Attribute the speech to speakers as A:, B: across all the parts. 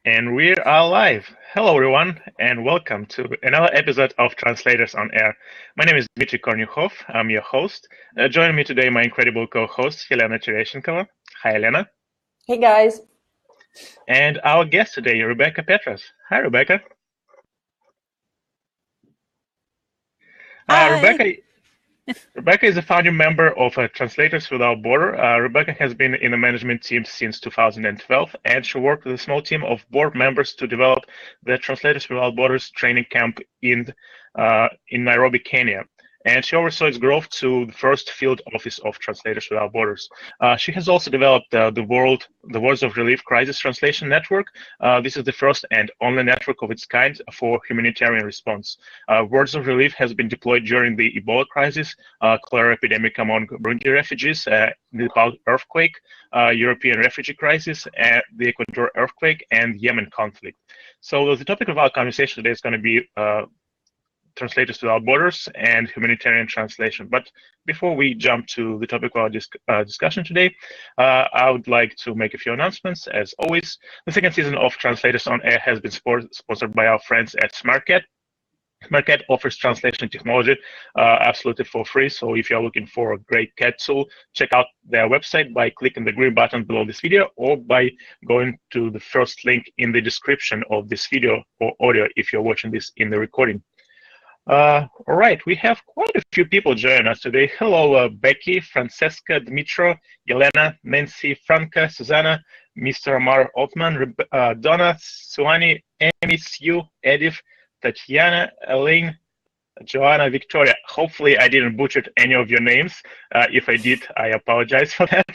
A: And we are live. Hello, everyone, and welcome to another episode of Translators on Air. My name is Dmitry Kornyukhov. I'm your host. Joining me today, my incredible co-host, Helena Tereshchenkova. Hi, Helena.
B: Hey, guys.
A: And our guest today, Rebecca Petras. Hi, Rebecca.
C: Hi.
A: Rebecca is a founding member of Translators Without Border. Rebecca has been in the management team since 2012, and she worked with a small team of board members to develop the Translators Without Borders training camp in Nairobi, Kenya. And she oversaw its growth to the first field office of Translators Without Borders. She has also developed the Words of Relief Crisis Translation Network. This is the first and only network of its kind for humanitarian response. Words of Relief has been deployed during the Ebola crisis, cholera epidemic among Burundi refugees, Nepal earthquake, European refugee crisis, the Ecuador earthquake, and Yemen conflict. So the topic of our conversation today is going to be Translators Without Borders and Humanitarian Translation. But before we jump to the topic of our discussion today, I would like to make a few announcements. As always, the second season of Translators on Air has been sponsored by our friends at SmartCat. SmartCat offers translation technology absolutely for free. So if you're looking for a great CAT tool, check out their website by clicking the green button below this video or by going to the first link in the description of this video or audio if you're watching this in the recording. All right, we have quite a few people joining us today. Hello, Becky, Francesca, Dmitro, Yelena, Nancy, Franca, Susanna, Mr. Amar Altman, Donna, Suani, Amy, Sue, Edith, Tatiana, Elaine, Joanna, Victoria. Hopefully I didn't butcher any of your names. If I did, I apologize for that.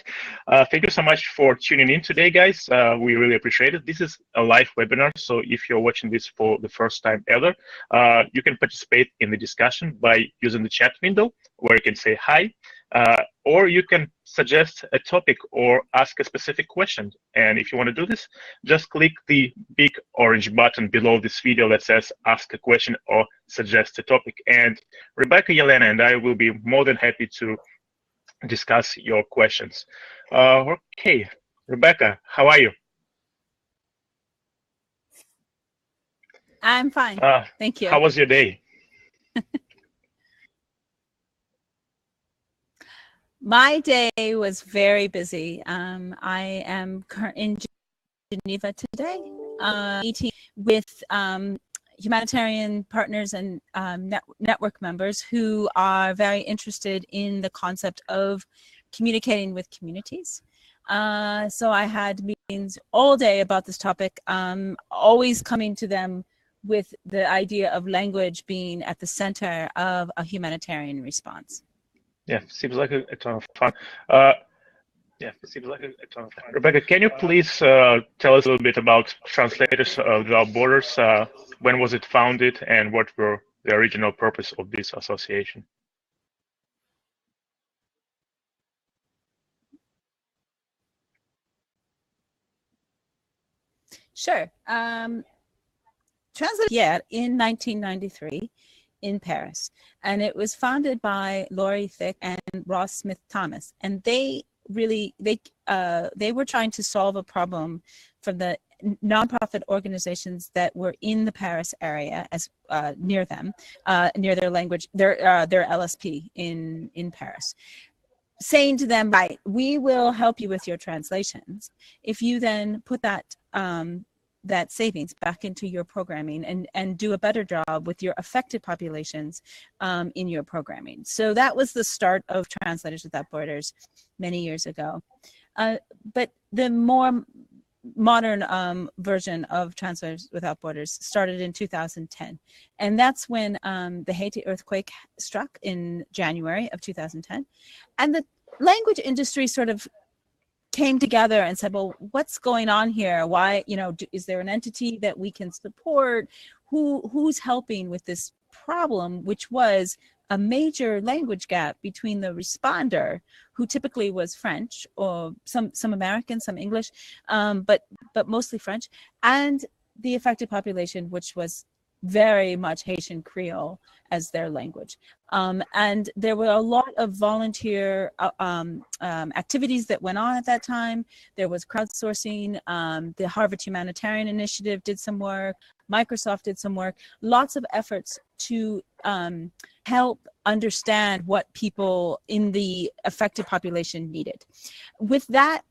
A: Thank you so much for tuning in today, guys. We really appreciate it. This is a live webinar, so if you're watching this for the first time ever, you can participate in the discussion by using the chat window where you can say hi, or you can suggest a topic or ask a specific question. And if you want to do this, just click the big orange button below this video that says ask a question or suggest a topic. And Rebecca, Yelena, and I will be more than happy to discuss your questions. Okay, Rebecca, how are you?
C: I'm fine. Thank you.
A: How was your day?
C: My day was very busy. I am in Geneva today, meeting with humanitarian partners and network members who are very interested in the concept of communicating with communities. So I had meetings all day about this topic, always coming to them with the idea of language being at the center of a humanitarian response.
A: Yeah, seems like a ton of fun. Rebecca, can you please tell us a little bit about Translators Without Borders? When was it founded, and what were the original purpose of this association?
C: Sure. Translators in 1993. In Paris, and it was founded by Laurie Thick and Ross Smith Thomas, and they were trying to solve a problem for the nonprofit organizations that were in the Paris area, as near them, near their language, their LSP in Paris, saying to them, right, we will help you with your translations if you then put that savings back into your programming and do a better job with your affected populations in your programming. So that was the start of Translators Without Borders many years ago. But the more modern version of Translators Without Borders started in 2010. And that's when the Haiti earthquake struck in January of 2010. And the language industry sort of came together and said, well, what's going on here? Why, is there an entity that we can support? Who's helping with this problem, which was a major language gap between the responder, who typically was French, or some American, some English, but mostly French, and the affected population, which was very much Haitian Creole as their language. And there were a lot of volunteer activities that went on at that time. There was crowdsourcing. The Harvard Humanitarian Initiative did some work. Microsoft did some work. Lots of efforts to help understand what people in the affected population needed. With that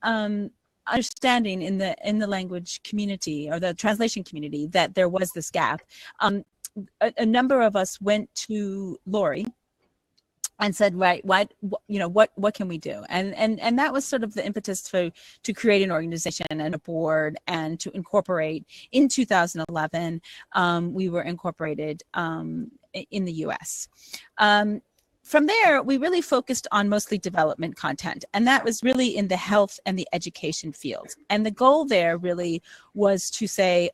C: understanding in the language community or the translation community that there was this gap, a number of us went to Lori and said, right, what can we do? And that was sort of the impetus to create an organization and a board and to incorporate. In 2011, we were incorporated in the US. From there, we really focused on mostly development content, and that was really in the health and the education fields. And the goal there really was to say,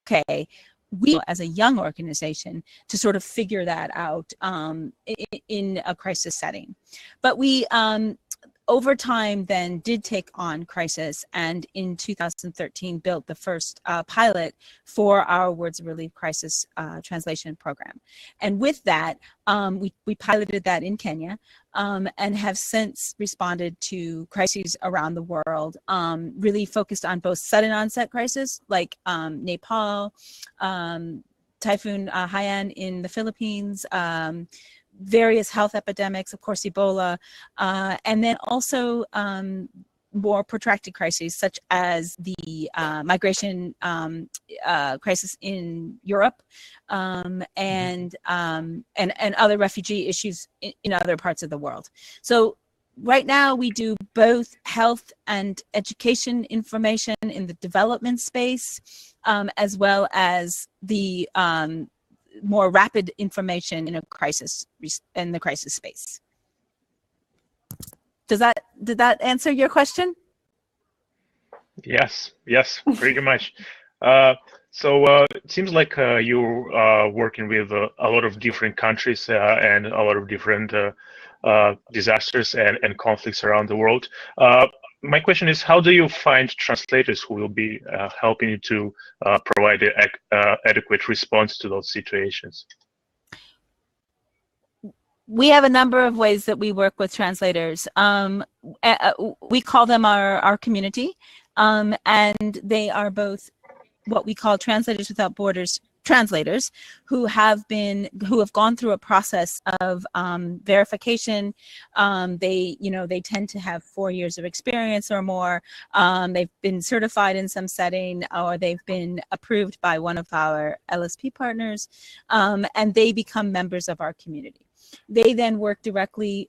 C: okay, we as a young organization to sort of figure that out in a crisis setting. But we over time then did take on crisis, and in 2013 built the first pilot for our Words of Relief crisis translation program. And with that, we piloted that in Kenya and have since responded to crises around the world, really focused on both sudden onset crisis like Nepal, Typhoon Haiyan in the Philippines, various health epidemics, of course, Ebola, and then also more protracted crises such as the migration crisis in Europe and other refugee issues in other parts of the world. So right now we do both health and education information in the development space, as well as the more rapid information in the crisis space. Did that answer your question?
A: Yes, pretty much. So it seems like you're working with a lot of different countries and a lot of different disasters and conflicts around the world. My question is, how do you find translators who will be helping you to provide an adequate response to those situations?
C: We have a number of ways that we work with translators. We call them our community, and they are both what we call Translators Without Borders translators who have gone through a process of verification. They tend to have 4 years of experience or more. They've been certified in some setting, or they've been approved by one of our LSP partners, and they become members of our community. They then work directly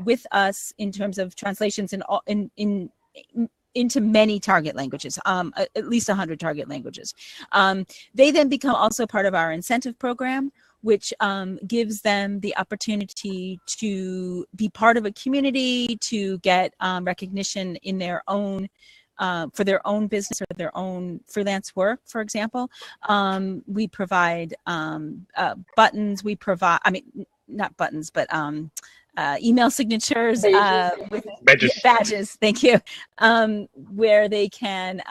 C: with us in terms of translations into many target languages, at least 100 target languages. They then become also part of our incentive program, which gives them the opportunity to be part of a community, to get recognition in their own for their own business or their own freelance work, for example. We provide buttons, not buttons, but email signatures, with badges, thank you, where they can,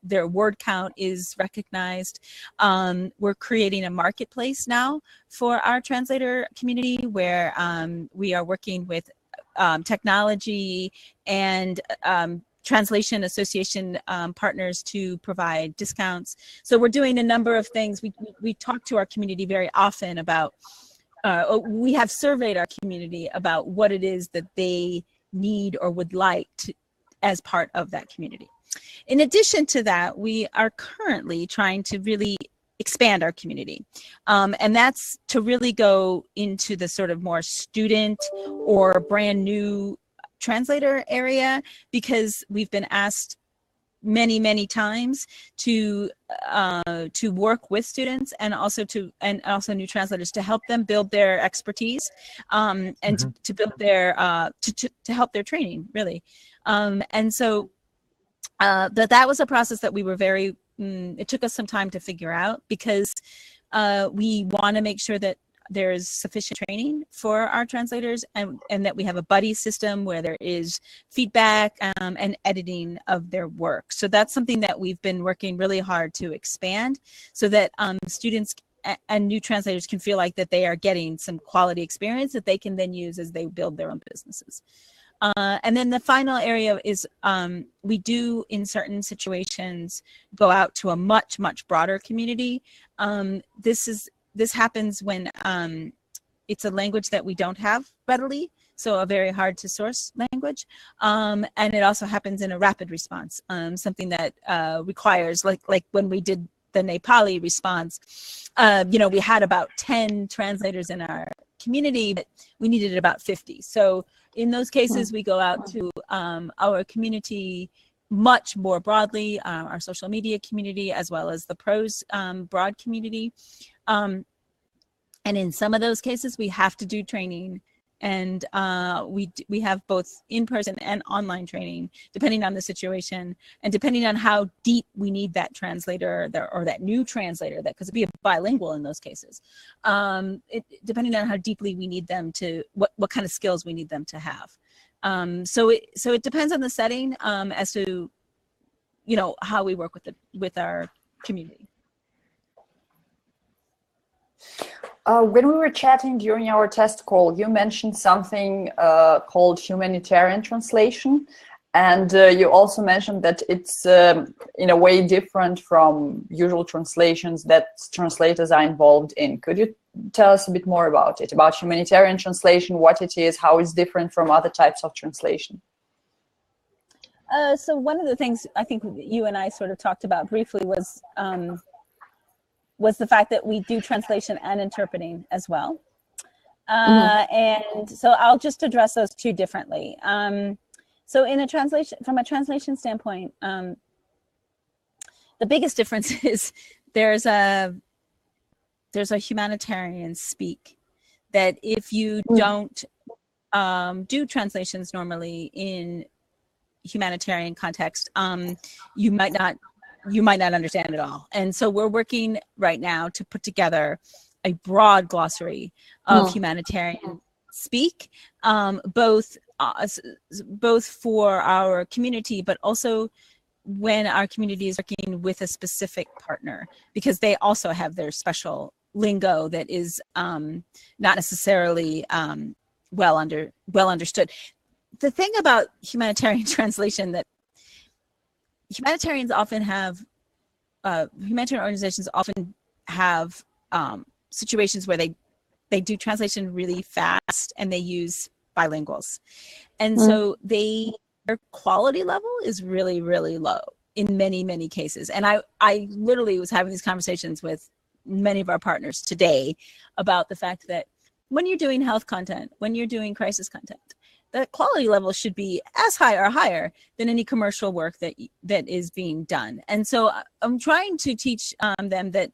C: their word count is recognized. We're creating a marketplace now for our translator community where we are working with technology and translation association partners to provide discounts. So we're doing a number of things. We talk to our community very often about, we have surveyed our community about what it is that they need or would like to, as part of that community. In addition to that, we are currently trying to really expand our community. And that's to really go into the sort of more student or brand new translator area, because we've been asked many times to work with students and also new translators to help them build their expertise and to build their to help their training, really. And so that was a process that we were it took us some time to figure out, because we want to make sure that there's sufficient training for our translators, and that we have a buddy system where there is feedback and editing of their work. So that's something that we've been working really hard to expand, so that students and new translators can feel like that they are getting some quality experience that they can then use as they build their own businesses. And then the final area is we do, in certain situations, go out to a much broader community. This happens when it's a language that we don't have readily, so a very hard to source language. And it also happens in a rapid response, something that requires, like when we did the Nepali response, we had about 10 translators in our community, but we needed about 50. So in those cases, we go out to our community much more broadly, our social media community, as well as the prose broad community. And in some of those cases, we have to do training, and we have both in-person and online training, depending on the situation and depending on how deep we need that translator or that new translator, that because it'd be bilingual in those cases. Depending on how deeply we need them to, what kind of skills we need them to have. So it depends on the setting as to how we work with our community.
B: When we were chatting during our test call, you mentioned something called Humanitarian Translation, and you also mentioned that it's in a way different from usual translations that translators are involved in. Could you tell us a bit more about it, about Humanitarian Translation, what it is, how it's different from other types of translation?
C: So one of the things I think you and I sort of talked about briefly was the fact that we do translation and interpreting as well. And so I'll just address those two differently. So in a translation, from a translation standpoint, the biggest difference is there's a humanitarian speak that if you don't do translations normally in humanitarian context, you might not understand it all. And so we're working right now to put together a broad glossary of humanitarian speak, both for our community, but also when our community is working with a specific partner, because they also have their special lingo that is not necessarily well understood. The thing about humanitarian translation that humanitarian organizations often have situations where they do translation really fast and they use bilinguals. And so their quality level is really, really low in many, many cases. And I literally was having these conversations with many of our partners today about the fact that when you're doing health content, when you're doing crisis content, the quality level should be as high or higher than any commercial work that is being done. And so I'm trying to teach them that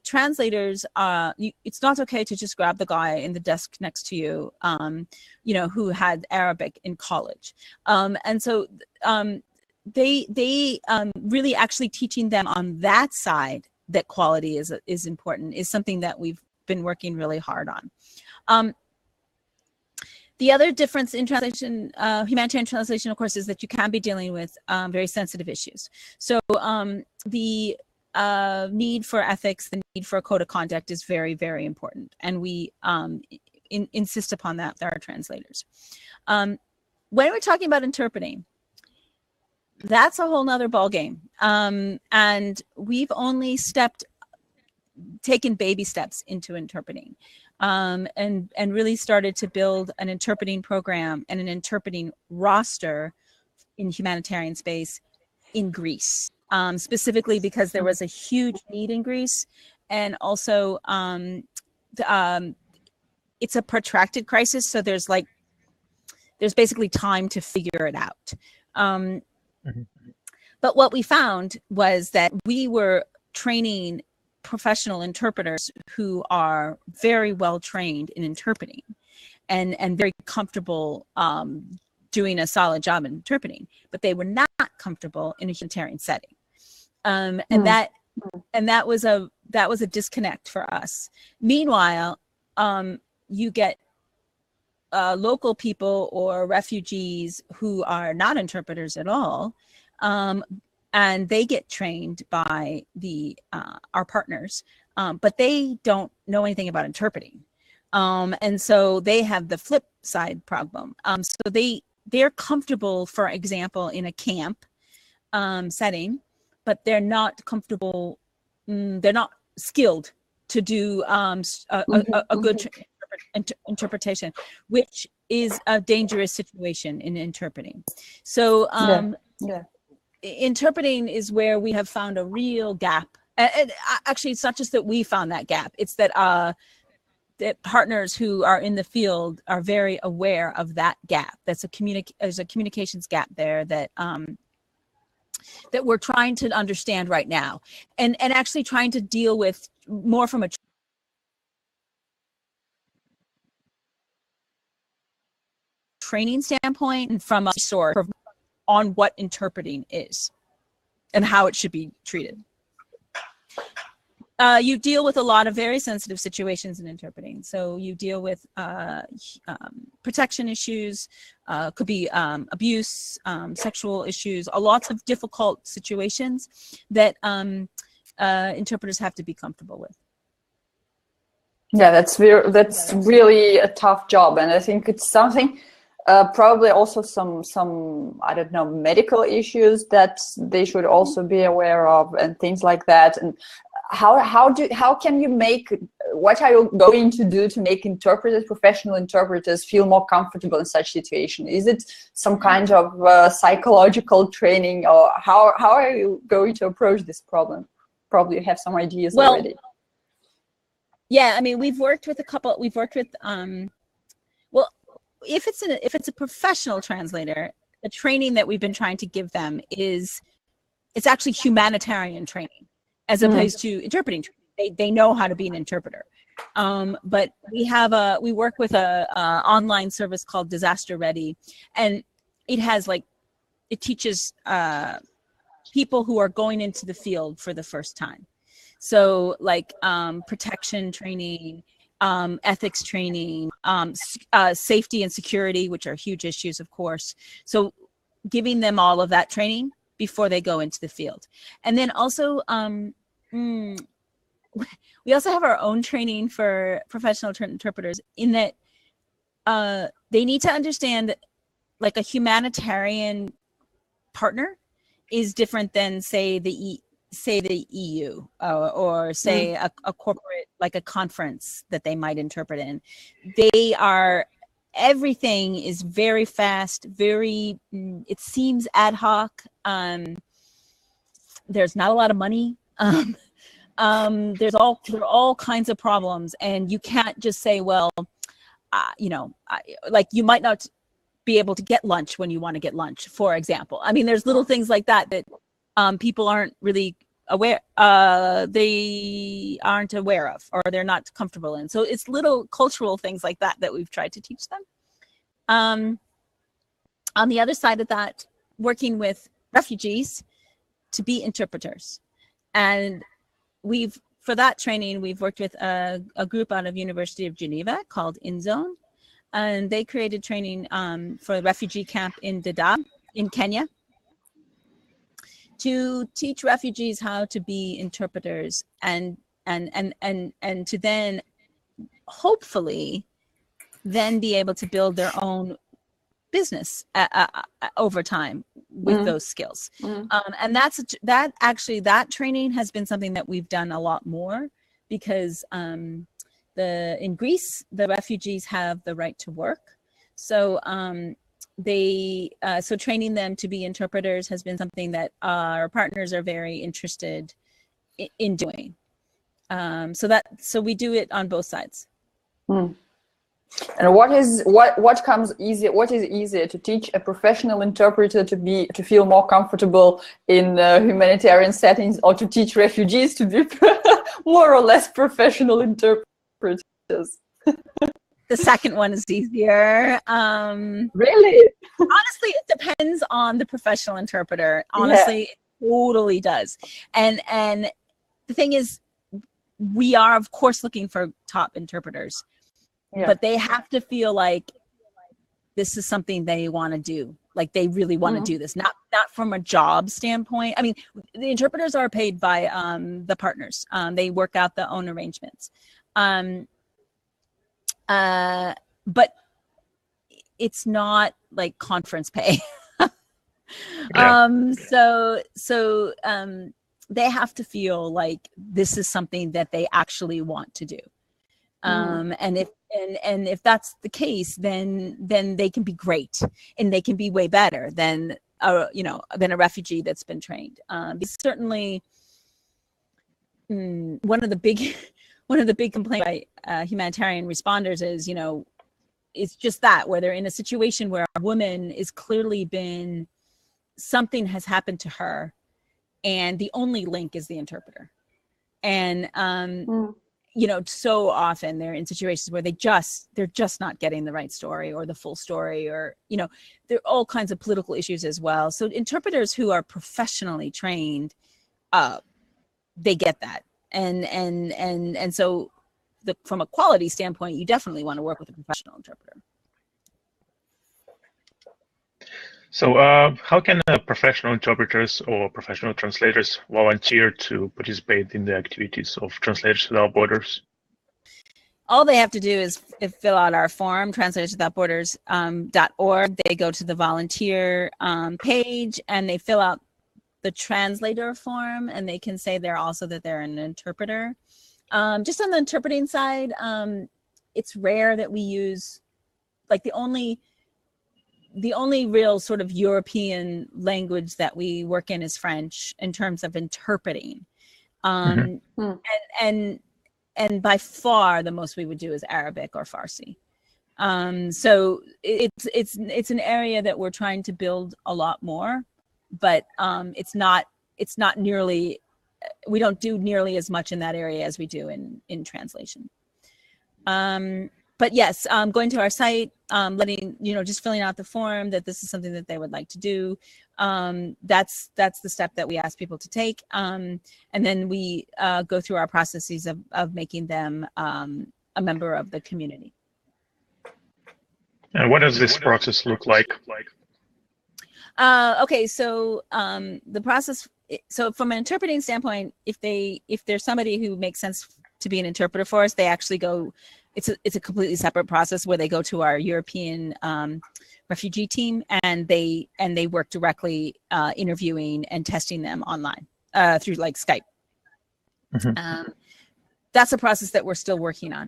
C: translators, it's not okay to just grab the guy in the desk next to you, who had Arabic in college. And so they really actually teaching them on that side that quality is important is something that we've been working really hard on. The other difference in translation, humanitarian translation, of course, is that you can be dealing with very sensitive issues. So the need for ethics, the need for a code of conduct is very, very important. And we insist upon that with our translators. When we're talking about interpreting, that's a whole nother ballgame. And we've only taken baby steps into interpreting. And really started to build an interpreting program and an interpreting roster in humanitarian space in Greece, specifically because there was a huge need in Greece. And also it's a protracted crisis. So there's basically time to figure it out. But what we found was that we were training professional interpreters who are very well trained in interpreting and very comfortable doing a solid job in interpreting, but they were not comfortable in a humanitarian setting. And that was a disconnect for us. Meanwhile, you get local people or refugees who are not interpreters at all, and they get trained by our partners, but they don't know anything about interpreting, and so they have the flip side problem. So they're comfortable, for example, in a camp setting, but they're not comfortable. They're not skilled to do a good interpretation, which is a dangerous situation in interpreting. So interpreting is where we have found a real gap. And actually, it's not just that we found that gap, it's that that partners who are in the field are very aware of that gap. There's a communications gap there that that we're trying to understand right now, and actually trying to deal with more from a training standpoint and from a source on what interpreting is and how it should be treated. You deal with a lot of very sensitive situations in interpreting. So you deal with protection issues, could be abuse, sexual issues, lots of difficult situations that interpreters have to be comfortable with.
B: Yeah, that's really a tough job, and I think it's something. Probably also some I don't know, medical issues that they should also be aware of, and things like that. And how can you what are you going to do to make professional interpreters feel more comfortable in such situation? Is it some kind of psychological training, or how are you going to approach this problem? Probably you have some ideas already.
C: Yeah, I mean, we've worked with well, if it's a professional translator, the training that we've been trying to give them it's actually humanitarian training as opposed to interpreting training. They know how to be an interpreter. But we work with a online service called Disaster Ready, and it teaches people who are going into the field for the first time. So like protection training, ethics training, safety and security, which are huge issues, of course. So giving them all of that training before they go into the field. And then also, we also have our own training for professional interpreters, in that they need to understand that, like, a humanitarian partner is different than, say, the EU, or say a corporate, like a conference that they might interpret in. Everything is very fast, it seems ad hoc. There's not a lot of money. There are all kinds of problems, and you can't just say, well, like, you might not be able to get lunch when you want to get lunch, for example. I mean, there's little things like that people aren't really aware, they aren't aware of, or they're not comfortable in. So it's little cultural things like that we've tried to teach them. On the other side of that, working with refugees to be interpreters. And for that training, we've worked with a group out of University of Geneva called InZone, and they created training for a refugee camp in Dadaab in Kenya, to teach refugees how to be interpreters, and to then hopefully then be able to build their own business over time with those skills. And that training has been something that we've done a lot more, because in Greece, the refugees have the right to work. So so training them to be interpreters has been something that our partners are very interested in doing. So we do it on both sides.
B: And what is easier to teach a professional interpreter to feel more comfortable in humanitarian settings, or to teach refugees to be more or less professional interpreters?
C: The second one is easier.
B: Really?
C: Honestly, it depends on the professional interpreter. Honestly, It totally does. And the thing is, we are, of course, looking for top interpreters. but they have to feel like this is something they want to do. Like they really want to do this, not from a job standpoint. I mean, the interpreters are paid by the partners. They work out their own arrangements. But it's not like conference pay. So they have to feel like this is something that they actually want to do. And if that's the case, then they can be great, and they can be way better than a refugee that's been trained. Certainly, one of the big complaints by humanitarian responders is, it's just that where they're in a situation where a woman is clearly something has happened to her, and the only link is the interpreter. And so often they're in situations where they're just not getting the right story or the full story, or there are all kinds of political issues as well. So interpreters who are professionally trained, they get that, and so from a quality standpoint, you definitely want to work with a professional interpreter.
A: So how can professional interpreters or professional translators volunteer to participate in the activities of Translators Without Borders?
C: All they have to do is fill out our form, translators.org. They go to the volunteer page, and they fill out the translator form, and they can say that they're an interpreter. Just on the interpreting side, it's rare that we use, like, the only real sort of European language that we work in is French in terms of interpreting. And by far the most we would do is Arabic or Farsi. So it's an area that we're trying to build a lot more, but it's not nearly, we don't do nearly as much in that area as we do in translation. But yes, going to our site, just filling out the form that this is something that they would like to do. That's the step that we ask people to take. And then we go through our processes of making them a member of the community.
A: And what does this process look like?
C: Okay, so the process, so from an interpreting standpoint, if there's somebody who makes sense to be an interpreter for us, they actually go, it's a completely separate process where they go to our European refugee team, and they work directly interviewing and testing them online through like Skype. That's a process that we're still working on.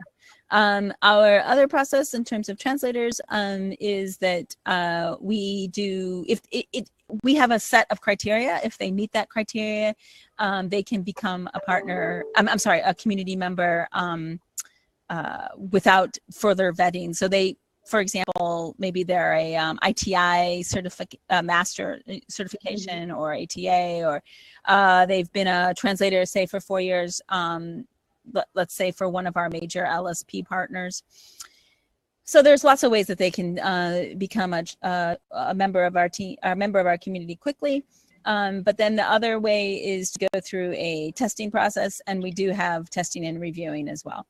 C: Our other process in terms of translators is that we do, we have a set of criteria. If they meet that criteria, they can become a partner, a community member without further vetting. So for example, maybe they're a ITI master certification or ATA, or they've been a translator, say, for 4 years, let's say for one of our major LSP partners. So there's lots of ways that they can become a member of our team, a member of our community quickly. But then the other way is to go through a testing process, and we do have testing and reviewing as well.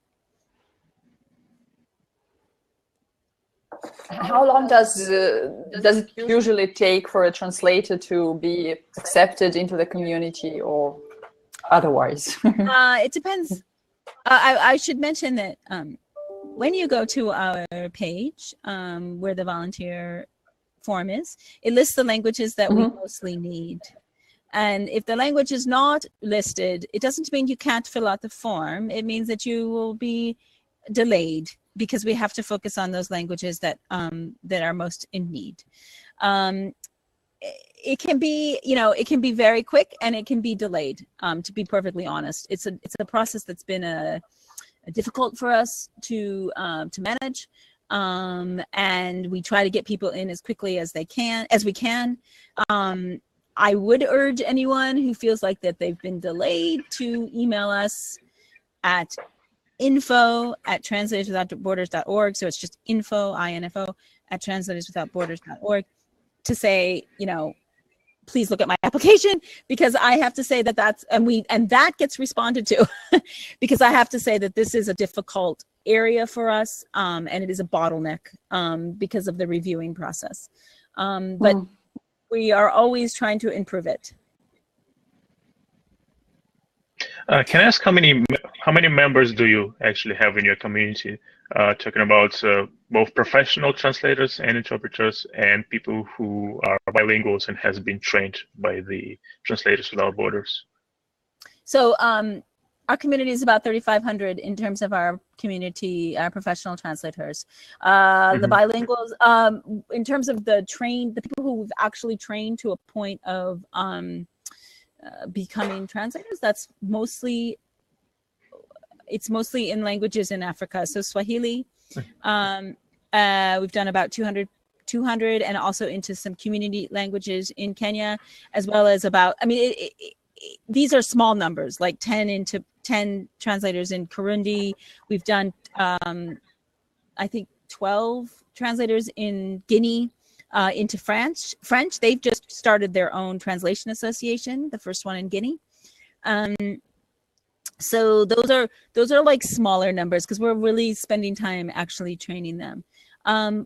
B: How long does it usually take for a translator to be accepted into the community or otherwise?
C: It depends. I should mention that when you go to our page where the volunteer form is, it lists the languages that we mostly need. And if the language is not listed, it doesn't mean you can't fill out the form. It means that you will be delayed, because we have to focus on those languages that are most in need. It can be, it can be very quick, and it can be delayed. To be perfectly honest, it's a process that's been difficult for us to manage, and we try to get people in as quickly as we can. I would urge anyone who feels like that they've been delayed to email us at info@translators.borders.org. So it's just info, info @translators.borders.org, to say, please look at my application, because I have to say that that gets responded to because I have to say that this is a difficult area for us, and it is a bottleneck because of the reviewing process. But we are always trying to improve it.
A: Can I ask how many members do you actually have in your community? Talking about both professional translators and interpreters, and people who are bilinguals and has been trained by the Translators Without Borders.
C: So our community is about 3,500 in terms of our community, professional translators. The bilinguals, in terms of the people who we've actually trained to a point of becoming translators, it's mostly in languages in Africa. So Swahili, we've done about 200, and also into some community languages in Kenya, as well as about, I mean, these are small numbers, like 10 translators in Burundi. We've done, I think, 12 translators in Guinea. Into French. They've just started their own translation association, the first one in Guinea. So those are like smaller numbers because we're really spending time actually training them.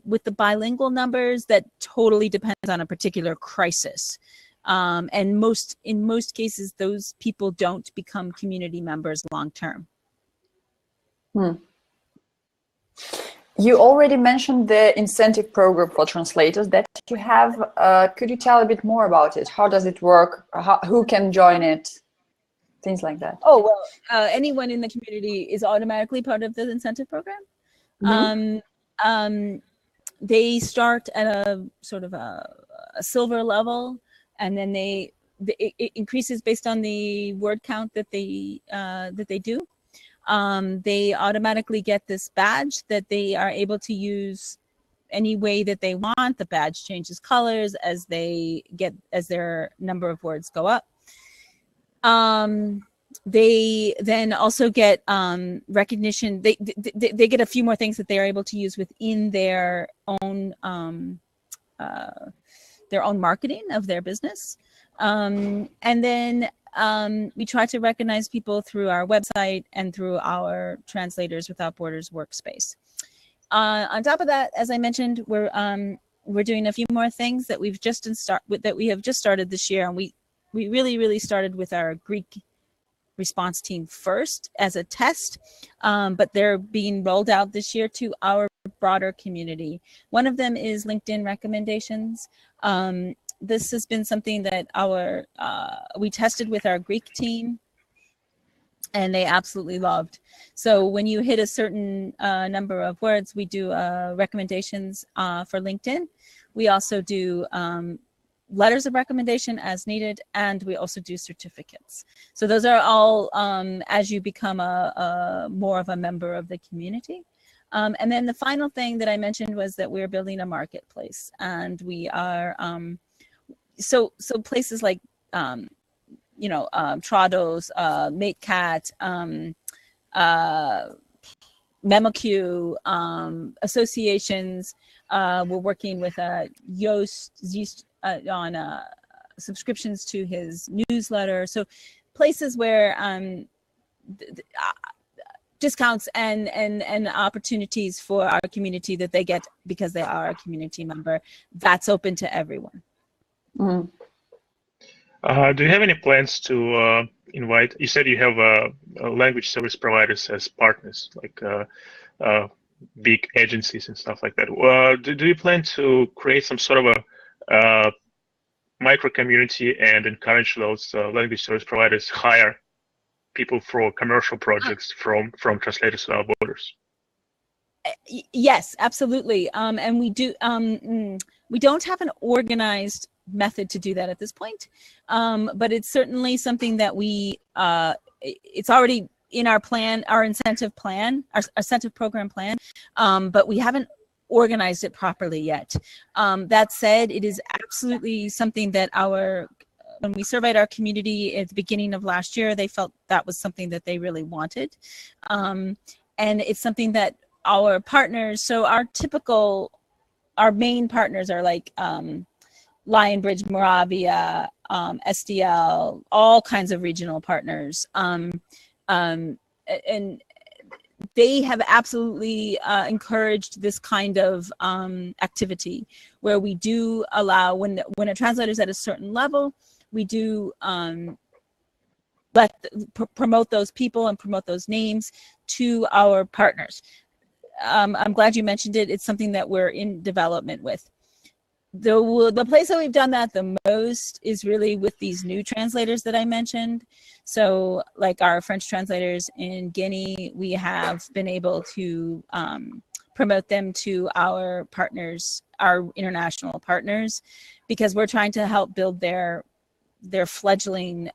C: With the bilingual numbers, that totally depends on a particular crisis. And in most cases, those people don't become community members long term.
B: You already mentioned the incentive program for translators that you have. Could you tell a bit more about it? How does it work? Who can join it? Things like that.
C: Oh, well, anyone in the community is automatically part of the incentive program. They start at a sort of a silver level, and then it increases based on the word count that they do. They automatically get this badge that they are able to use any way that they want. The badge changes colors as their number of words go up. They then also get recognition. They get a few more things that they are able to use within their own marketing of their business. And then we try to recognize people through our website and through our Translators Without Borders workspace. On top of that, as I mentioned, we're doing a few more things that we have just started this year, and we really started with our Greek response team first as a test, but they're being rolled out this year to our broader community. One of them is LinkedIn recommendations. This has been something that we tested with our Greek team, and they absolutely loved. So when you hit a certain number of words, we do recommendations for LinkedIn. We also do letters of recommendation as needed, and we also do certificates. So those are all as you become more of a member of the community. And then the final thing that I mentioned was that we're building a marketplace, and we are so places like Trados, MateCat, MemoQ, associations. We're working with Yoast on subscriptions to his newsletter. So places where discounts and opportunities for our community that they get because they are a community member, that's open to everyone.
B: Mm.
A: Do you have any plans to invite? You said you have language service providers as partners, like big agencies and stuff like that. Do you plan to create some sort of a micro community and encourage those language service providers hire people for commercial projects from Translators Without Borders?
C: Yes, absolutely. And we do. We don't have an organized method to do that at this point, but it's certainly something that it's already in our plan, our incentive plan, our incentive program plan, but we haven't organized it properly yet. That said, it is absolutely something that when we surveyed our community at the beginning of last year, they felt that was something that they really wanted. And it's something that our partners, so our main partners are like Lionbridge, Moravia, SDL, all kinds of regional partners. And they have absolutely encouraged this kind of activity where we do allow, when a translator is at a certain level, we do promote those people and promote those names to our partners. I'm glad you mentioned it. It's something that we're in development with. The place that we've done that the most is really with these new translators that I mentioned. So like our French translators in Guinea, we have been able to promote them to our partners, our international partners, because we're trying to help build their fledgling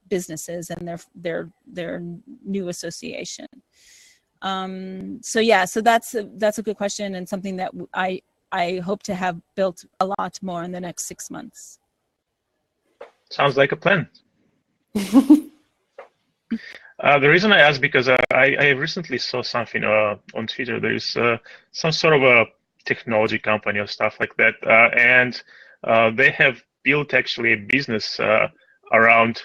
C: businesses and their new association. So yeah, so that's a good question, and something that I hope to have built a lot more in the next 6 months.
A: Sounds like a plan. The reason I asked, because I recently saw something on Twitter. There is some sort of a technology company or stuff like that, and they have built actually a business around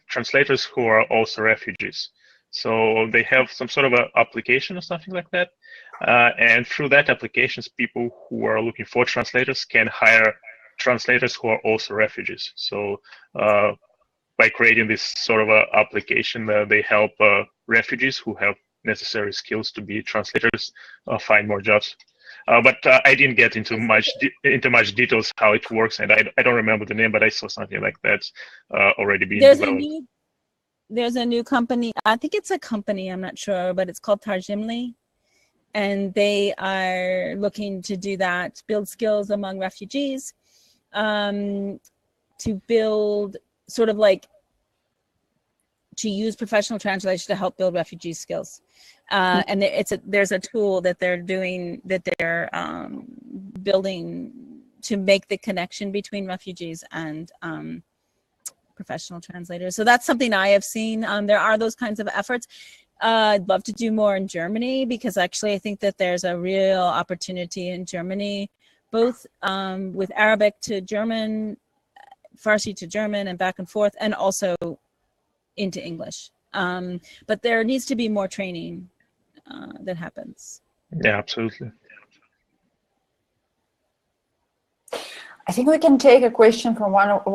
A: translators who are also refugees. So they have some sort of an application or something like that. And through that applications, people who are looking for translators can hire translators who are also refugees. So by creating this sort of a application, they help refugees who have necessary skills to be translators find more jobs. But I didn't get into much details how it works, and I don't remember the name, but I saw something like that already being developed.
C: There's a new company. I think it's a company. I'm not sure, but it's called Tarjimli, and they are looking to do that, build skills among refugees, to build sort of like to use professional translation to help build refugee skills. And there's a tool that they're doing, that they're building to make the connection between refugees and professional translators. So that's something I have seen. There are those kinds of efforts. I'd love to do more in Germany, because actually I think that there's a real opportunity in Germany, both with Arabic to German, Farsi to German, and back and forth, and also into English. But there needs to be more training that happens.
A: Yeah, absolutely.
B: I think we can take a question from one of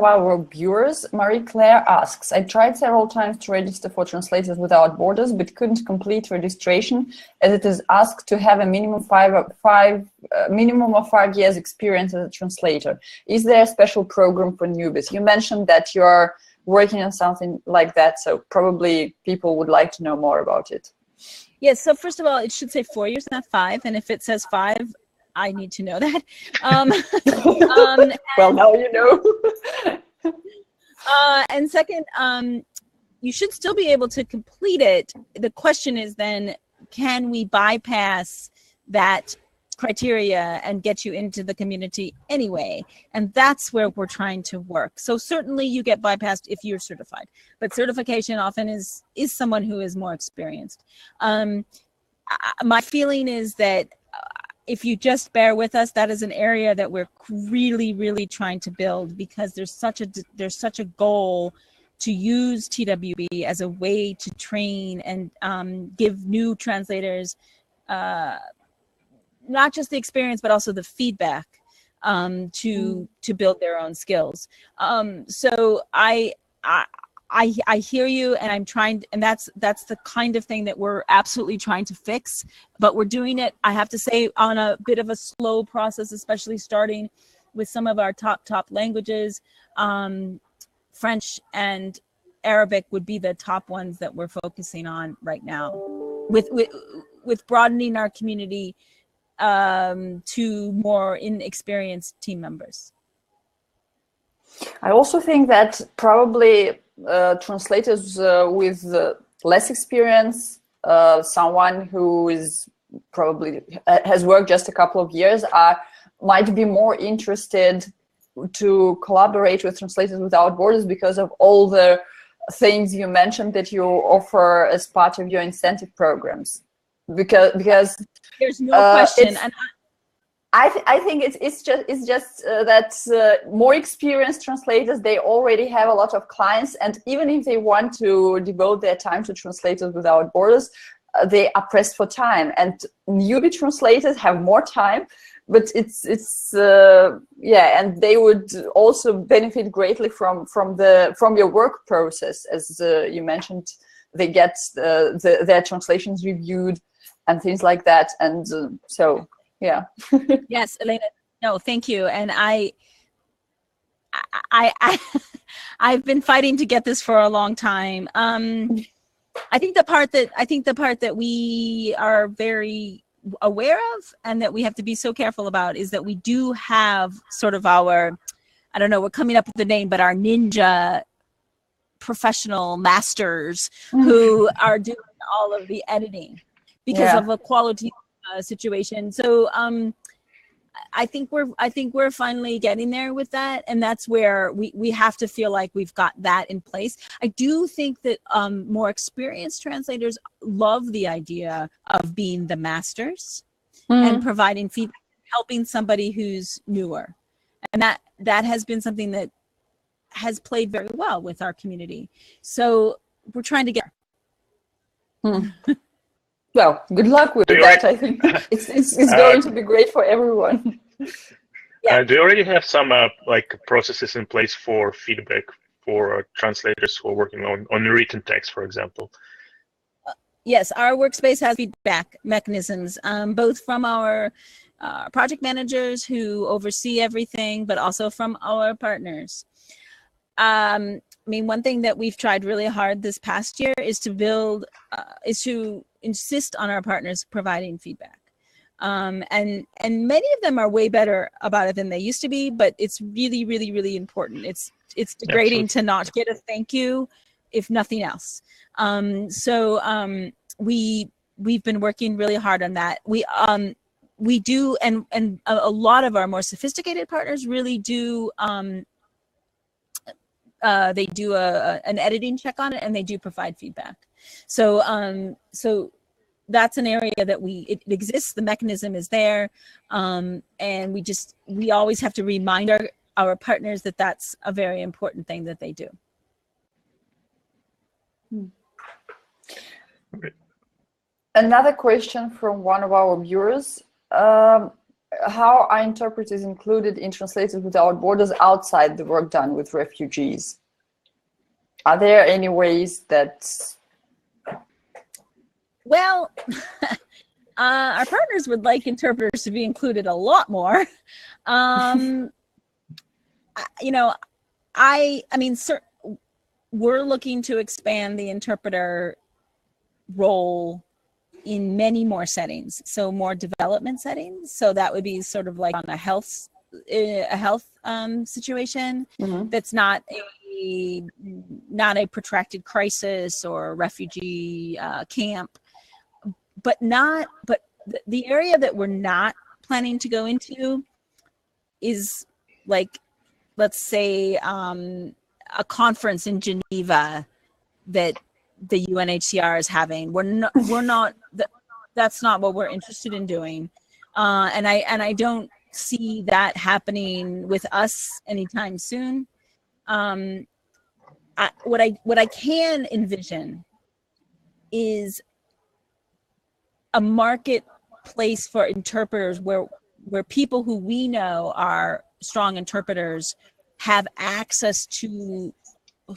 B: our viewers. Marie-Claire asks, I tried several times to register for Translators Without Borders, but couldn't complete registration, as it is asked to have a minimum of 5 years experience as a translator. Is there a special program for newbies? You mentioned that you're working on something like that, so probably people would like to know more about it.
C: Yes, so first of all, it should say 4 years, not 5, and if it says 5, I need to know that.
B: Well, now you know.
C: And second, you should still be able to complete it. The question is then, can we bypass that criteria and get you into the community anyway? And that's where we're trying to work. So certainly you get bypassed if you're certified, but certification often is someone who is more experienced. My feeling is that if you just bear with us, that is an area that we're really, really trying to build, because there's such a goal to use TWB as a way to train and give new translators not just the experience, but also the feedback to build their own skills. So I hear you, and I'm trying, and that's the kind of thing that we're absolutely trying to fix, but we're doing it, I have to say, on a bit of a slow process, especially starting with some of our top languages. French and Arabic would be the top ones that we're focusing on right now, with broadening our community to more inexperienced team members.
B: I also think that probably translators with less experience, someone who is probably has worked just a couple of years, might be more interested to collaborate with Translators Without Borders because of all the things you mentioned that you offer as part of your incentive programs. Because
C: there's no question. And
B: I think it's just that more experienced translators, they already have a lot of clients, and even if they want to devote their time to Translators Without Borders, they are pressed for time, and newbie translators have more time, but it's yeah, and they would also benefit greatly from your work process, as you mentioned. They get their translations reviewed and things like that, and so yeah.
C: Yes, Elena. No, thank you. And I've been fighting to get this for a long time. I think the part that we are very aware of and that we have to be so careful about is that we do have sort of our, I don't know, we're coming up with the name, but our ninja professional masters who are doing all of the editing because of a quality situation. So I think we're finally getting there with that, and that's where we have to feel like we've got that in place. I do think that more experienced translators love the idea of being the masters and providing feedback, helping somebody who's newer, and that has been something that has played very well with our community. So we're trying to get.
B: Well, good luck with that. I think it's going to be great for everyone.
C: Yeah.
A: Do you already have some like processes in place for feedback for translators who are working on written text, for example?
C: Yes, our workspace has feedback mechanisms, both from our project managers who oversee everything, but also from our partners. I mean, one thing that we've tried really hard this past year is to insist on our partners providing feedback. And many of them are way better about it than they used to be, but it's really, really, really important. It's degrading to not get a thank you, if nothing else. We've been working really hard on that. We do, and a lot of our more sophisticated partners really do. They do an editing check on it, and they do provide feedback. So that's an area that it exists. The mechanism is there, and we always have to remind our partners that that's a very important thing that they do.
B: Another question from one of our viewers. How are interpreters included in Translators Without Borders outside the work done with refugees? Are there any ways that...
C: Well, our partners would like interpreters to be included a lot more. You know, I mean, we're looking to expand the interpreter role in many more settings, so more development settings. So that would be sort of like on a health situation that's not a protracted crisis or a refugee camp, but the area that we're not planning to go into is like, let's say, a conference in Geneva that the UNHCR is having. That's not what we're interested in doing, and I don't see that happening with us anytime soon. What I can envision is a marketplace for interpreters where people who we know are strong interpreters have access to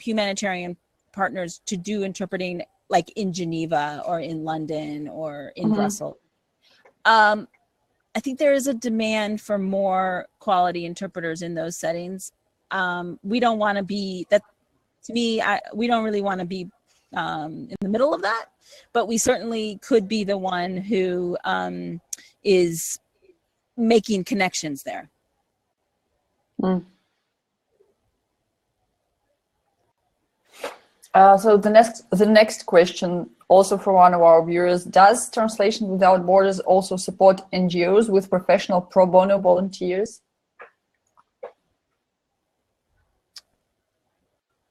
C: humanitarian partners to do interpreting, like in Geneva or in London or in Brussels. I think there is a demand for more quality interpreters in those settings. We don't want to be that. To me, we don't really want to be in the middle of that, but we certainly could be the one who is making connections there.
B: So the next question, also from one of our viewers: does Translation Without Borders also support NGOs with professional pro bono volunteers?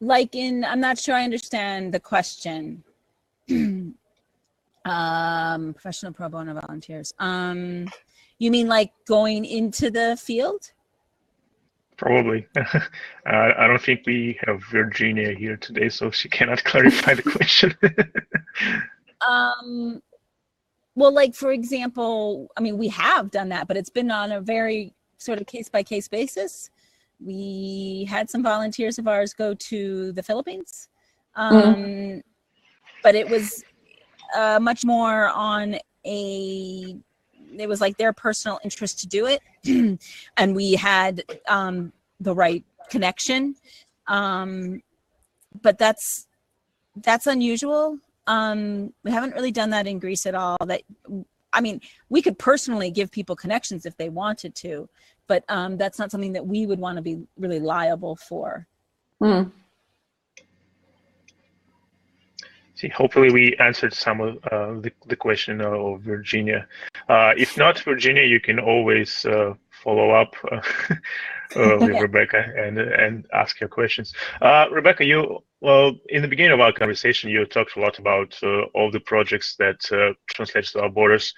C: Like I'm not sure I understand the question. Professional pro bono volunteers. You mean like going into the field?
A: Probably. I don't think we have Virginia here today, so she cannot clarify the question.
C: Well, like, for example, I mean, we have done that, but it's been on a very sort of case-by-case basis. We had some volunteers of ours go to the Philippines, but it was much more on it was like their personal interest to do it. And we had the right connection. But that's unusual. We haven't really done that in Greece at all. I mean, we could personally give people connections if they wanted to, but that's not something that we would want to be really liable for.
A: See, hopefully we answered some of the question of Virginia. If not, Virginia, you can always follow up with Rebecca and ask your questions. Rebecca, well, in the beginning of our conversation, you talked a lot about all the projects that Translators Without Borders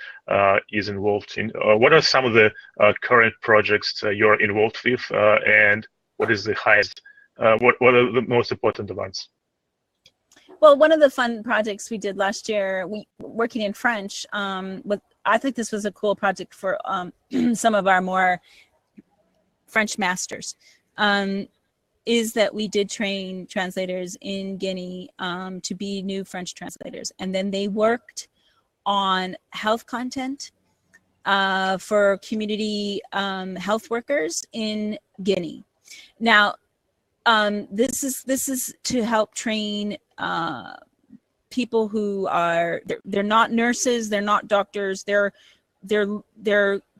A: is involved in. What are some of the current projects you're involved with, and what is the highest? What are the most important ones?
C: Well, one of the fun projects we did last year, working in French, I think this was a cool project for some of our more French masters, is that we did train translators in Guinea to be new French translators. And then they worked on health content for community health workers in Guinea. Now, this is to help train people who they're not nurses, they're not doctors, they're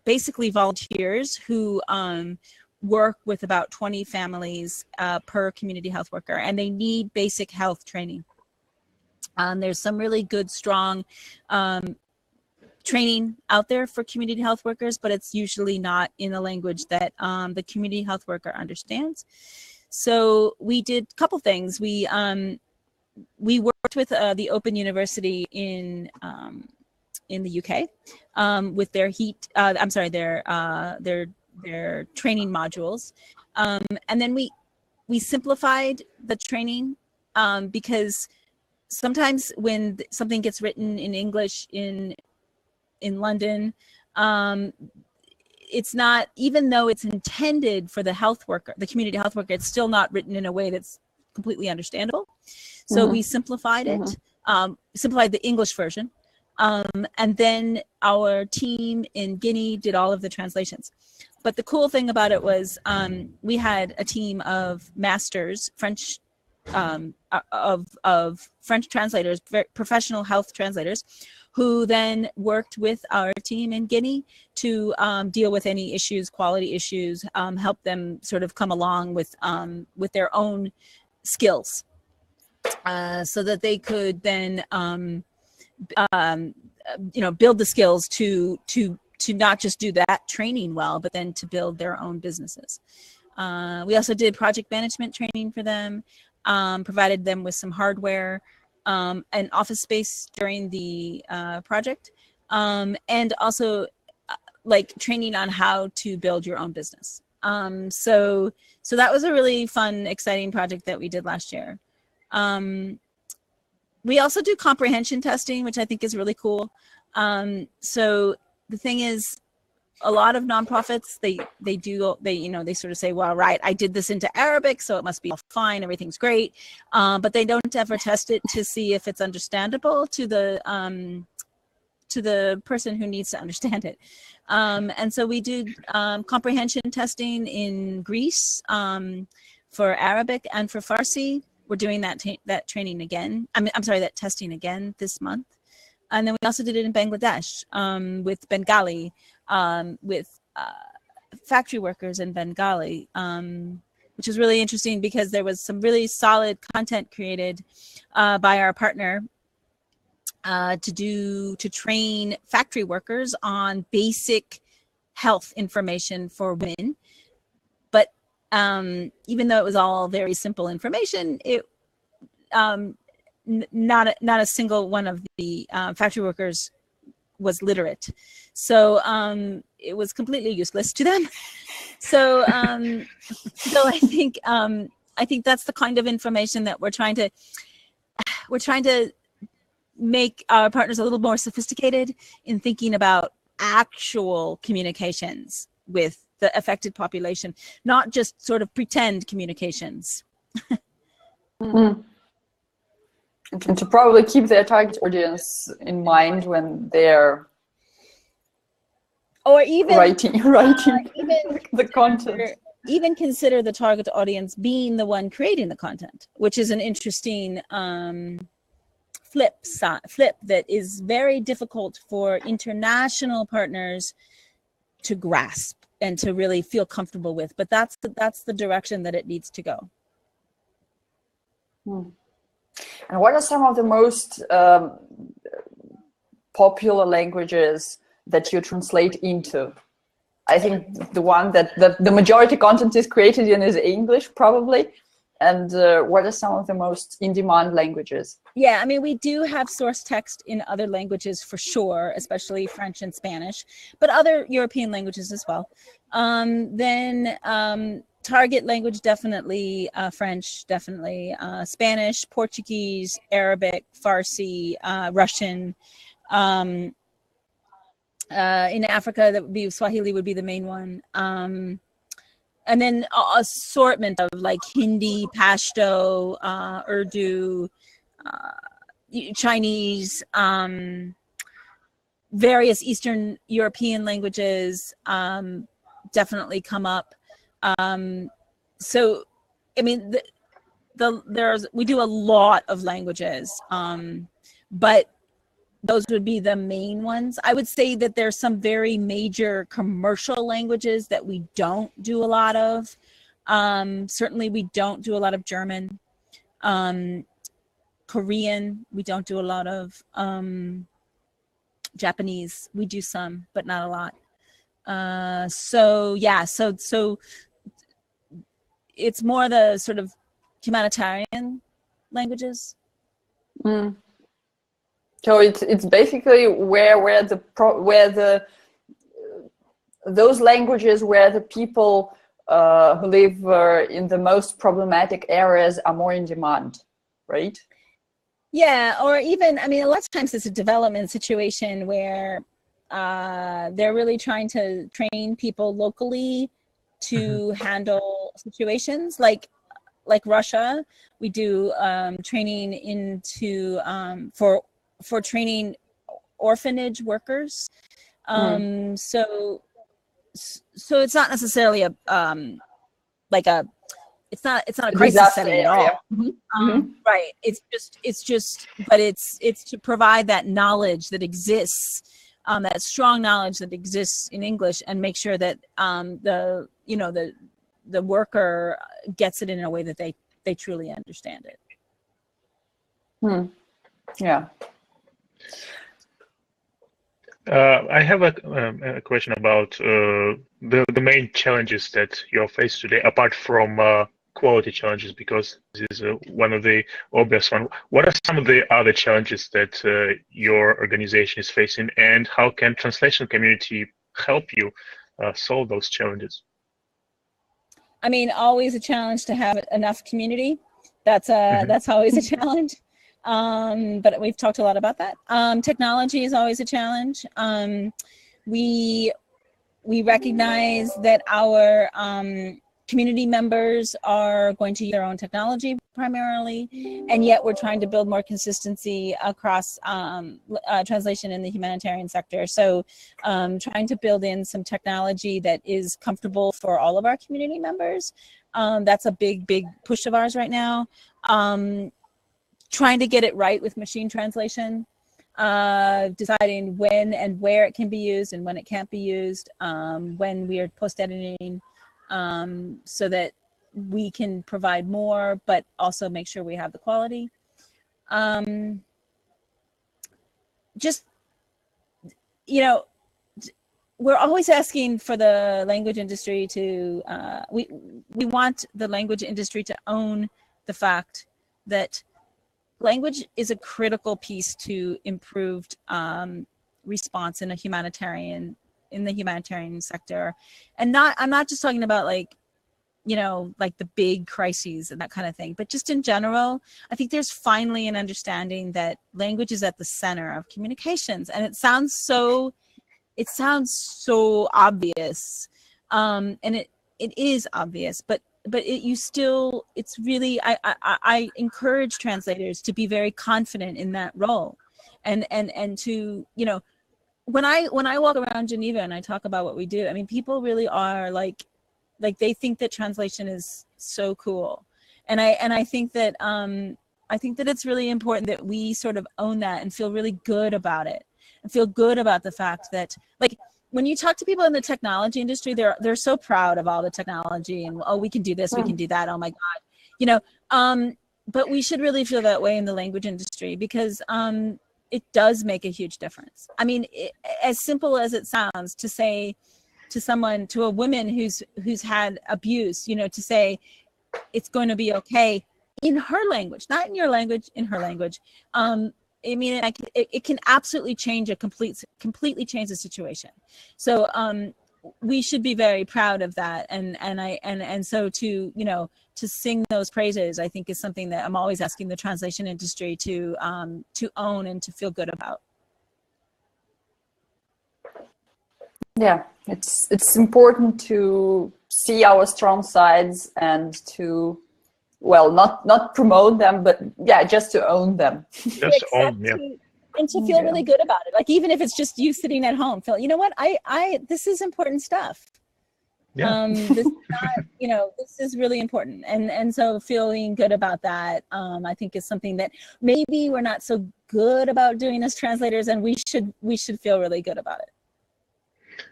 C: basically volunteers who work with about 20 families per community health worker, and they need basic health training. There's some really good, strong training out there for community health workers, but it's usually not in a language that the community health worker understands. So we did a couple things. We worked with the Open University in the UK with their their training modules, and then we simplified the training because sometimes when something gets written in English in London, it's not, even though it's intended for the health worker, the community health worker, it's still not written in a way that's completely understandable. So we simplified it, simplified the English version. And then our team in Guinea did all of the translations. But the cool thing about it was we had a team of masters, French, of French translators, professional health translators, who then worked with our team in Guinea to deal with any issues, quality issues, help them sort of come along with their own skills, so that they could then build the skills to not just do that training well, but then to build their own businesses. We also did project management training for them, provided them with some hardware and office space during the project, and also like training on how to build your own business. So that was a really fun, exciting project that we did last year. We also do comprehension testing, which I think is really cool. So the thing is, a lot of nonprofits, they sort of say, well, right, I did this into Arabic, so it must be all fine, everything's great. But they don't ever test it to see if it's understandable to the person who needs to understand it. And so we do comprehension testing in Greece for Arabic and for Farsi. We're doing that training again. I'm sorry, that testing again this month. And then we also did it in Bangladesh with Bengali, with factory workers in Bengali, which is really interesting because there was some really solid content created by our partner to train factory workers on basic health information for women. But even though it was all very simple information, it not a single one of the factory workers was literate, so it was completely useless to them. So I think that's the kind of information that we're trying to make our partners a little more sophisticated in thinking about actual communications with the affected population, not just sort of pretend communications.
B: Mm. And to probably keep their target audience in mind when they're
C: or even
B: writing
C: even
B: the content.
C: Even consider the target audience being the one creating the content, which is an interesting flip that is very difficult for international partners to grasp and to really feel comfortable with. But that's the direction that it needs to go.
B: And what are some of the most popular languages that you translate into? I think the one that the majority content is created in is English, probably. And what are some of the most in-demand languages?
C: Yeah, I mean, we do have source text in other languages for sure, especially French and Spanish, but other European languages as well. Then target language, definitely French, definitely Spanish, Portuguese, Arabic, Farsi, Russian. In Africa, that would be Swahili would be the main one. And then assortment of like Hindi, Pashto, Urdu, Chinese, various Eastern European languages definitely come up. So, I mean, we do a lot of languages, but those would be the main ones. I would say that there's some very major commercial languages that we don't do a lot of. Certainly we don't do a lot of German. Korean, we don't do a lot of. Japanese, we do some, but not a lot. So yeah, so it's more the sort of humanitarian languages.
B: Mm. So it's basically where those languages where the people who live in the most problematic areas are more in demand, right?
C: Yeah, or even, I mean, a lot of times it's a development situation where they're really trying to train people locally to handle situations like Russia. We do training into for training orphanage workers. So it's not necessarily it's not a crisis setting at all. Right. It's just, but it's to provide that knowledge that exists, that strong knowledge that exists in English, and make sure that the worker gets it in a way that they truly understand it.
B: Yeah.
A: I have a question about the main challenges that you're faced today, apart from quality challenges, because this is one of the obvious ones. What are some of the other challenges that your organization is facing, and how can translation community help you solve those challenges?
C: I mean, always a challenge to have enough community. That's always a challenge. But we've talked a lot about that. Technology is always a challenge. We recognize that our community members are going to use their own technology primarily, and yet we're trying to build more consistency across translation in the humanitarian sector. So trying to build in some technology that is comfortable for all of our community members. That's a big push of ours right now. Trying to get it right with machine translation, deciding when and where it can be used and when it can't be used, when we are post-editing, so that we can provide more, but also make sure we have the quality. Just, we're always asking for the language industry to, we want the language industry to own the fact that language is a critical piece to improved response in the humanitarian sector. And I'm not just talking about like you know, like the big crises and that kind of thing. But just in general, I think there's finally an understanding that language is at the center of communications. And it sounds so obvious. And it is obvious, but it's really, I encourage translators to be very confident in that role, and to, you know, when I walk around Geneva and I talk about what we do, I mean, people really are like they think that translation is so cool, and I think that it's really important that we sort of own that and feel really good about it, and feel good about the fact that, like, when you talk to people in the technology industry, they're so proud of all the technology and, oh, we can do this, we can do that, oh my God, you know. But we should really feel that way in the language industry, because it does make a huge difference. I mean, as simple as it sounds, to say to someone, to a woman who's had abuse, you know, to say it's going to be okay in her language, not in your language, in her language. I mean, it can absolutely change completely change the situation. So we should be very proud of that, and so to, you know, to sing those praises, I think, is something that I'm always asking the translation industry to own and to feel good about.
B: Yeah, it's important to see our strong sides and to, well, not promote them, but yeah, just to own them.
A: Just own, yeah.
C: And to feel really good about it. Like, even if it's just you sitting at home, feel, you know what, this is important stuff.
A: Yeah.
C: This is not, you know, this is really important. And so feeling good about that, I think, is something that maybe we're not so good about doing as translators, and we should feel really good about it.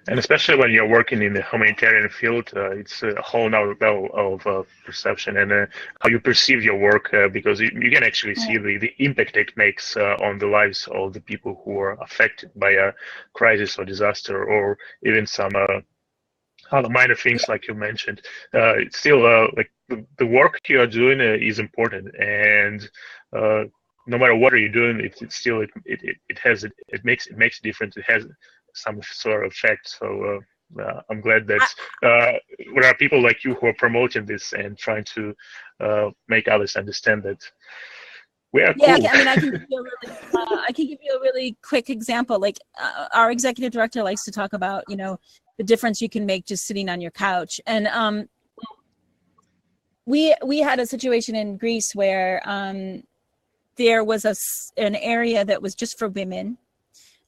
A: And especially when you're working in the humanitarian field, it's a whole nother level of perception and how you perceive your work, because you can actually see the impact it makes on the lives of the people who are affected by a crisis or disaster, or even some other minor things like you mentioned. It's still like the work you are doing is important, and no matter what you're doing, it still makes a difference. It has some sort of effect. So I'm glad that there are people like you who are promoting this and trying to make others understand that we are cool.
C: Yeah, I mean, I can give you a really quick example. Like, our executive director likes to talk about, you know, the difference you can make just sitting on your couch. And we had a situation in Greece where there was an area that was just for women.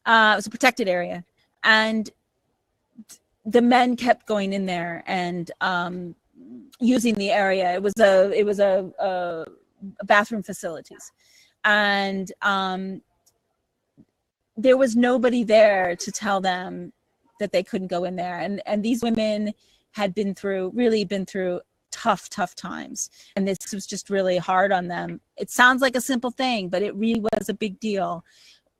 C: It was a protected area, and the men kept going in there and using the area. It was a bathroom facilities, and there was nobody there to tell them that they couldn't go in there. And these women had really been through tough times, and this was just really hard on them. It sounds like a simple thing, but it really was a big deal.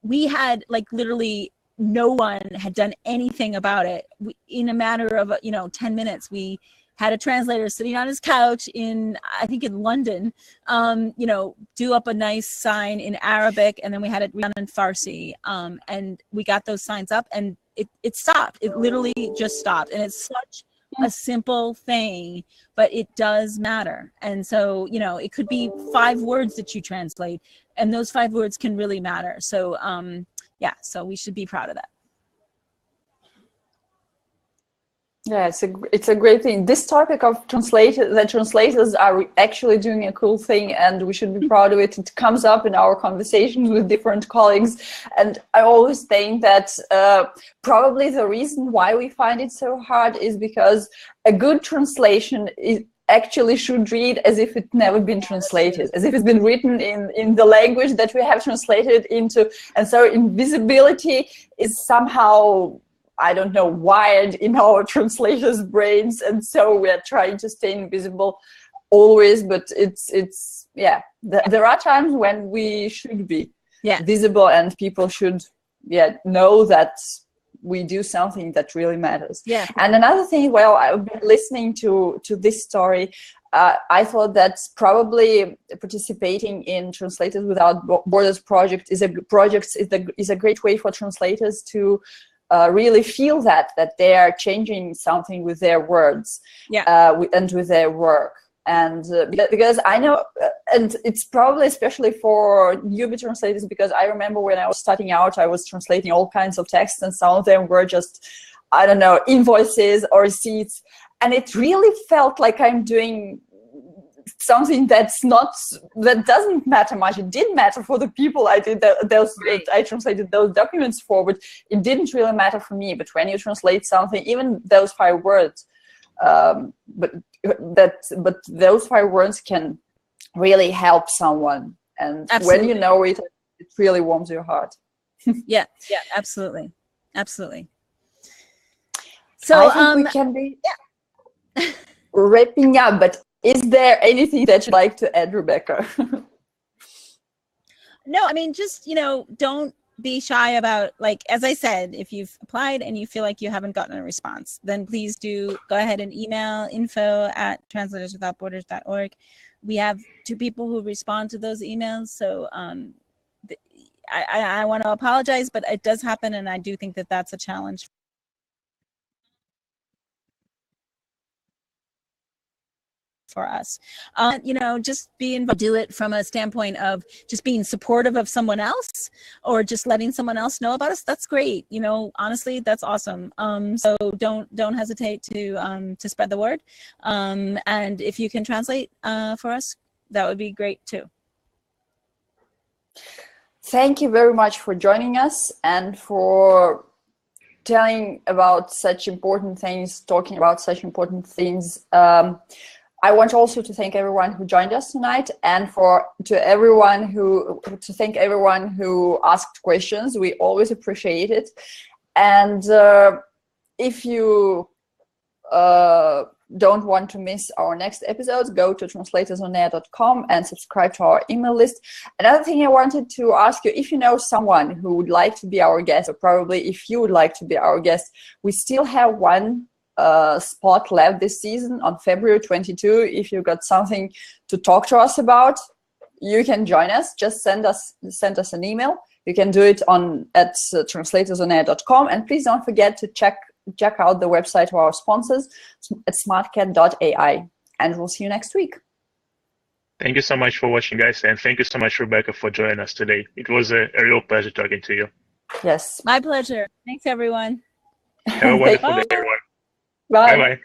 C: We had, like, literally no one had done anything about it. In a matter of 10 minutes, we had a translator sitting on his couch I think in London, do up a nice sign in Arabic, and then we had it done in Farsi, and we got those signs up, and it stopped. It literally just stopped. And it's such a simple thing, but it does matter. And so, you know, it could be 5 words that you translate, and those 5 words can really matter. So yeah, so we should be proud of that.
B: Yeah, it's a great thing. This topic of translators are actually doing a cool thing, and we should be proud of it. It comes up in our conversations with different colleagues, and I always think that probably the reason why we find it so hard is because a good translation actually should read as if it never been translated, as if it's been written in the language that we have translated into, and so invisibility is somehow, I don't know, wired in our translators' brains, and so we are trying to stay invisible always. But it's yeah, there are times when we should be visible, and people should know that we do something that really matters. Yeah. And another thing, well, I've been listening to this story. I thought that probably participating in Translators Without Borders project is a great way for translators to really feel that they are changing something with their words, and with their work. And because I know, and it's probably especially for newbie translators, because I remember when I was starting out, I was translating all kinds of texts, and some of them were just, I don't know, invoices or receipts, and it really felt like I'm doing something that doesn't matter much. It did matter for the people I did I translated those documents for, but it didn't really matter for me. But when you translate something, even those 5 words, but those 5 words can really help someone, and
C: Absolutely.
B: when you know it, it really warms your heart.
C: Yeah, absolutely. So
B: I think we can be wrapping up, but is there anything that you'd like to add, Rebecca?
C: No, I mean, just, don't be shy about, like, as I said, if you've applied and you feel like you haven't gotten a response, then please do go ahead and email info@translatorswithoutborders.org. We have 2 people who respond to those emails. So I want to apologize, but it does happen. And I do think that that's a challenge for us. Just do it from a standpoint of just being supportive of someone else, or just letting someone else know about us. That's great. Honestly, that's awesome. So don't hesitate to spread the word. And if you can translate for us, that would be great too.
B: Thank you very much for joining us and for telling about such important things, talking about such important things. I want also to thank everyone who joined us tonight, and to thank everyone who asked questions. We always appreciate it. And if you don't want to miss our next episodes, go to translatorsonair.com and subscribe to our email list. Another thing I wanted to ask you, if you know someone who would like to be our guest, or probably if you would like to be our guest, we still have one spot left this season on February 22. If you've got something to talk to us about, you can join us. Just send us an email. You can do it at translatorsonair.com, and please don't forget to check out the website of our sponsors at smartcat.ai, and we'll see you next week.
A: Thank you so much for watching, guys, and thank you so much, Rebecca, for joining us today. It was a real pleasure talking to you.
B: Yes,
C: my pleasure. Thanks, everyone.
A: Have a wonderful day, everyone.
B: Bye.
A: Bye-bye.